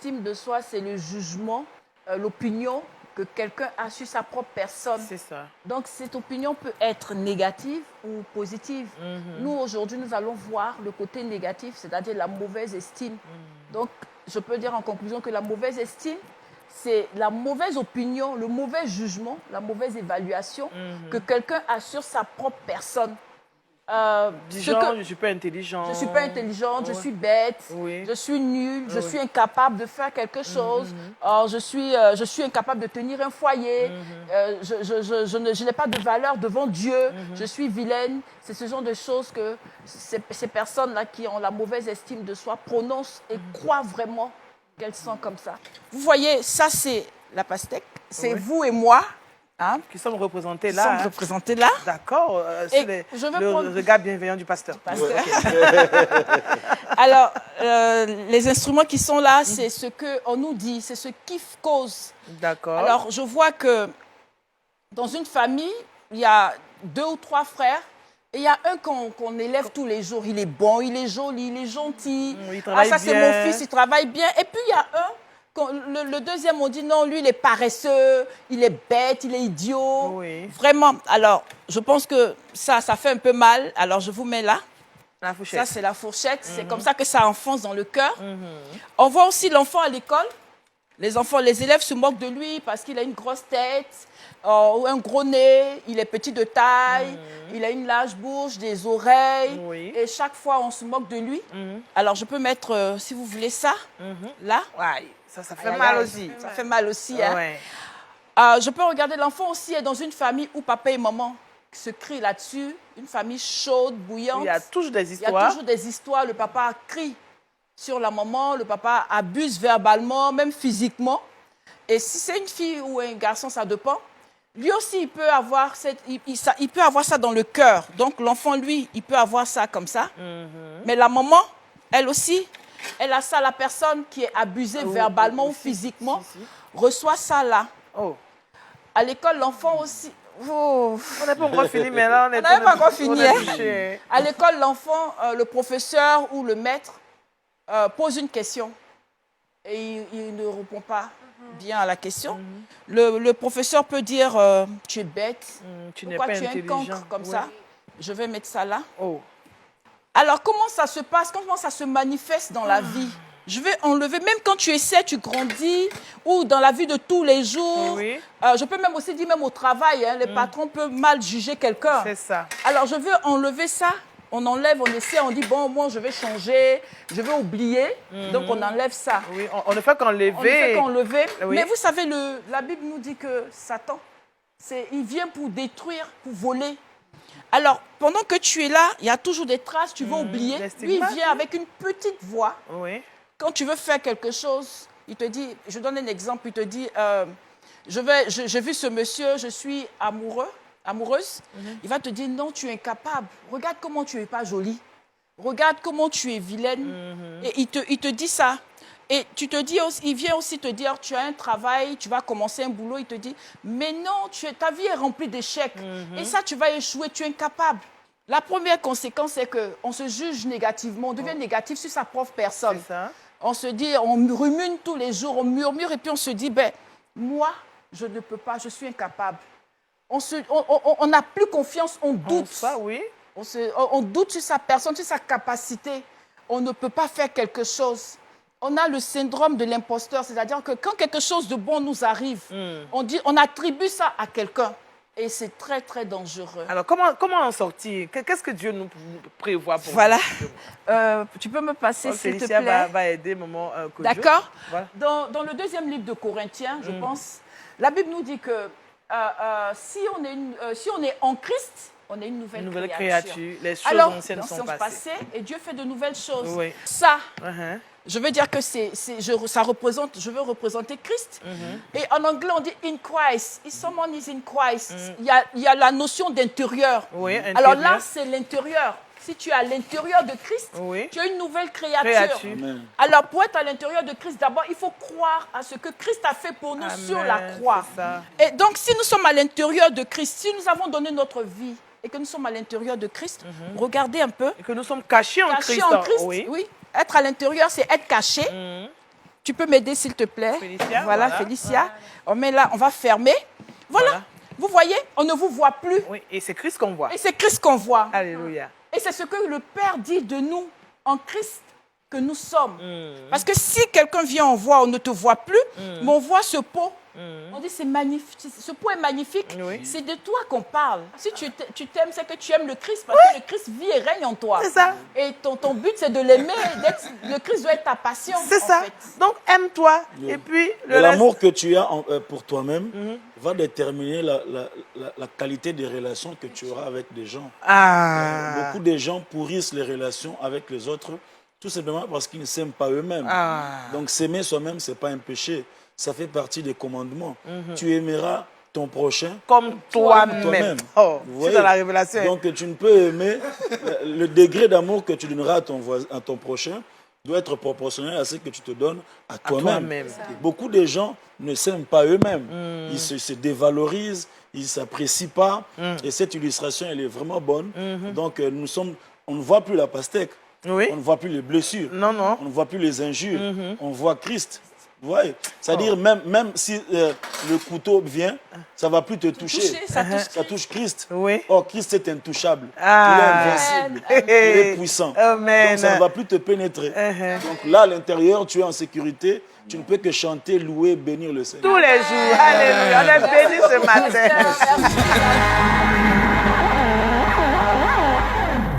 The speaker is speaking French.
estime de soi, c'est le jugement, l'opinion que quelqu'un a sur sa propre personne. C'est ça. Donc, cette opinion peut être négative ou positive. Nous, aujourd'hui, nous allons voir le côté négatif, c'est-à-dire la mauvaise estime. Donc, je peux dire en conclusion que la mauvaise estime, c'est la mauvaise opinion, le mauvais jugement, la mauvaise évaluation que quelqu'un a sur sa propre personne. Je suis pas intelligente. Je suis pas intelligente, je suis bête, je suis nulle, je suis incapable de faire quelque chose, je suis incapable de tenir un foyer, je n'ai pas de valeur devant Dieu, je suis vilaine. C'est ce genre de choses que ces personnes-là qui ont la mauvaise estime de soi prononcent et croient vraiment qu'elles sont comme ça. Vous voyez, ça c'est la pastèque, c'est vous et moi. Hein? Qui sommes représentés là. D'accord. C'est le regard bienveillant du pasteur. Alors, les instruments qui sont là, c'est ce qu'on nous dit, c'est ce qui cause. D'accord. Alors, je vois que dans une famille, il y a 2 ou 3 frères. Et il y a un qu'on élève tous les jours. Il est bon, il est joli, il est gentil. Il travaille bien. Ça, c'est mon fils, il travaille bien. Et puis, il y a le deuxième, on dit non, lui, il est paresseux, il est bête, il est idiot. Oui. Vraiment. Alors, je pense que ça fait un peu mal. Alors, je vous mets là. La fourchette. Ça, c'est la fourchette. C'est comme ça que ça enfonce dans le cœur. On voit aussi l'enfant à l'école. Les élèves se moquent de lui parce qu'il a une grosse tête, ou un gros nez, il est petit de taille, il a une large bouche, des oreilles. Et chaque fois, on se moque de lui. Alors, je peux mettre, si vous voulez, ça, là. Ouais. Ça fait mal aussi. Ça fait mal aussi. Hein. Ouais. Je peux regarder l'enfant aussi est dans une famille où papa et maman se crient là-dessus. Une famille chaude, bouillante. Il y a toujours des histoires. Il y a toujours des histoires. Le papa crie sur la maman. Le papa abuse verbalement, même physiquement. Et si c'est une fille ou un garçon, ça dépend. Lui aussi, il peut avoir il peut avoir ça dans le cœur. Donc, l'enfant, lui, il peut avoir ça comme ça. Mais la maman, elle aussi, elle a ça, la personne qui est abusée verbalement ou physiquement, reçoit ça là. À l'école, l'enfant aussi... On n'a pas encore fini, mais là, on n'avait pas encore fini. À l'école, l'enfant, le professeur ou le maître pose une question et il ne répond pas bien à la question. Le professeur peut dire tu es bête, tu n'es pas intelligent. Tu es un cancre comme ça. Je vais mettre ça là. Alors, comment ça se passe? Comment ça se manifeste dans la vie? Je vais enlever, même quand tu essaies, tu grandis, ou dans la vie de tous les jours. Je peux même aussi dire, même au travail, hein, les patrons peuvent mal juger quelqu'un. C'est ça. Alors, je veux enlever ça. On enlève, on essaie, on dit, bon, moi, je vais changer, je vais oublier. Donc, on enlève ça. Oui, on ne fait qu'enlever. On ne fait qu'enlever. Mais vous savez, la Bible nous dit que Satan, il vient pour détruire, pour voler. Alors, pendant que tu es là, il y a toujours des traces, tu veux oublier. Lui, il vient avec une petite voix. Quand tu veux faire quelque chose, il te dit, je donne un exemple, il te dit, j'ai vu ce monsieur, je suis amoureuse. Il va te dire, non, tu es incapable. Regarde comment tu n'es pas jolie. Regarde comment tu es vilaine. Et il te dit ça. Et il vient aussi te dire, tu as un travail, tu vas commencer un boulot, il te dit, mais non, ta vie est remplie d'échecs. Et ça, tu vas échouer, tu es incapable. La première conséquence, c'est qu'on se juge négativement, on devient négatif sur sa propre personne. C'est ça. On se dit, on rumine tous les jours, on murmure, et puis on se dit, moi, je ne peux pas, je suis incapable. On n'a plus confiance, on doute. On doute sur sa personne, sur sa capacité. On ne peut pas faire quelque chose. On a le syndrome de l'imposteur, c'est-à-dire que quand quelque chose de bon nous arrive, on attribue ça à quelqu'un. Et c'est très, très dangereux. Alors, comment en sortir? Qu'est-ce que Dieu nous prévoit pour nous? Tu peux me passer, s'il te plaît. Va aider maman Kojo. D'accord. Voilà. Dans le 2e livre de Corinthiens, je pense, la Bible nous dit que si on est en Christ, on est une nouvelle créature. Les choses anciennes sont passées. Et Dieu fait de nouvelles choses. Ça, je veux dire que je veux représenter Christ. Et en anglais, on dit in Christ. If someone is in Christ, il y a la notion d'intérieur. Alors là, c'est l'intérieur. Si tu es à l'intérieur de Christ, tu es une nouvelle créature. Alors, pour être à l'intérieur de Christ, d'abord, il faut croire à ce que Christ a fait pour nous sur la croix. Et donc, si nous sommes à l'intérieur de Christ, si nous avons donné notre vie et que nous sommes à l'intérieur de Christ, regardez un peu. Et que nous sommes cachés en Christ. Oui. Être à l'intérieur, c'est être caché. Tu peux m'aider, s'il te plaît? Félicia, voilà, Félicia. On met là, on va fermer. Voilà. Vous voyez, on ne vous voit plus. Oui, et c'est Christ qu'on voit. Et c'est Christ qu'on voit. Alléluia. Et c'est ce que le Père dit de nous, en Christ, que nous sommes. Parce que si quelqu'un vient en voit, on ne te voit plus, mais on voit ce pot. On dit c'est magnifique, ce pot est magnifique. Oui. C'est de toi qu'on parle. Si tu t'aimes, c'est que tu aimes le Christ, parce que le Christ vit et règne en toi. C'est ça. Et ton but, c'est de l'aimer. Le Christ doit être ta passion. C'est ça. Fait. Donc, aime-toi. Oui. Et puis, l'amour que tu as pour toi-même va déterminer la qualité des relations que tu auras avec des gens. Beaucoup de gens pourrissent les relations avec les autres, tout simplement parce qu'ils ne s'aiment pas eux-mêmes. Donc, s'aimer soi-même, ce n'est pas un péché. Ça fait partie des commandements. Tu aimeras ton prochain comme toi-même. Oh, c'est dans la révélation. Donc, tu ne peux aimer... le degré d'amour que tu donneras à ton prochain doit être proportionnel à ce que tu te donnes à toi-même. Beaucoup de gens ne s'aiment pas eux-mêmes. Ils se dévalorisent, ils ne s'apprécient pas. Et cette illustration, elle est vraiment bonne. Donc, on ne voit plus la pastèque. Oui. On ne voit plus les blessures. Non, non. On ne voit plus les injures. On voit Christ. Ouais. C'est-à-dire, même si le couteau vient, ça ne va plus te toucher. Ça touche Christ. Oui. Or, Christ est intouchable. Il est invincible. Il est puissant. Amen. Donc, ça ne va plus te pénétrer. Donc là, à l'intérieur, tu es en sécurité. Tu ne peux que chanter, louer, bénir le Seigneur. Tous les jours. Alléluia. On est bénis ce matin.